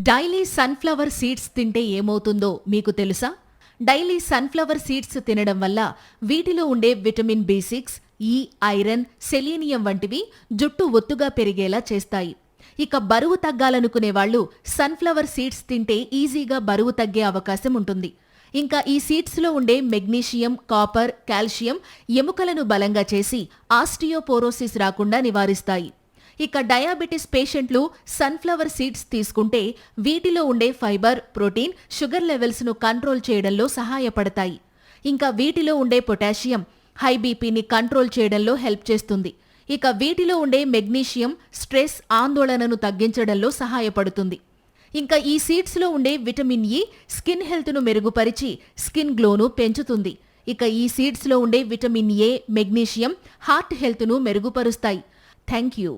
Daily sunflower seeds తింటే ఏమవుతుందో మీకు తెలుసా? డైలీ సన్ఫ్లవర్ సీడ్స్ తినడం వల్ల వీటిలో ఉండే విటమిన్ B6, ఈ, ఐరన్, సెలీనియం వంటివి జుట్టు ఒత్తుగా పెరిగేలా చేస్తాయి. ఇక బరువు తగ్గాలనుకునే వాళ్ళు సన్ఫ్లవర్ సీడ్స్ తింటే ఈజీగా బరువు తగ్గే అవకాశం ఉంటుంది. ఇంకా ఈ సీడ్స్లో ఉండే మెగ్నీషియం, కాపర్, కాల్షియం ఎముకలను బలంగా చేసి ఆస్టియోపోరోసిస్ రాకుండా నివారిస్తాయి. ఇక డయాబెటిస్ పేషెంట్లు సన్ఫ్లవర్ సీడ్స్ తీసుకుంటే వీటిలో ఉండే ఫైబర్, ప్రోటీన్, షుగర్ లెవెల్స్ను కంట్రోల్ చేయడంలో సహాయపడతాయి. ఇంకా వీటిలో ఉండే పొటాషియం హై బీపీని కంట్రోల్ చేయడంలో హెల్ప్ చేస్తుంది. ఇక వీటిలో ఉండే మెగ్నీషియం స్ట్రెస్, ఆందోళనను తగ్గించడంలో సహాయపడుతుంది. ఇంకా ఈ సీడ్స్లో ఉండే విటమిన్ E స్కిన్ హెల్త్ను మెరుగుపరిచి స్కిన్ గ్లోను పెంచుతుంది. ఇక ఈ సీడ్స్లో ఉండే విటమిన్ A, మెగ్నీషియం హార్ట్ హెల్త్ను మెరుగుపరుస్తాయి. Thank you.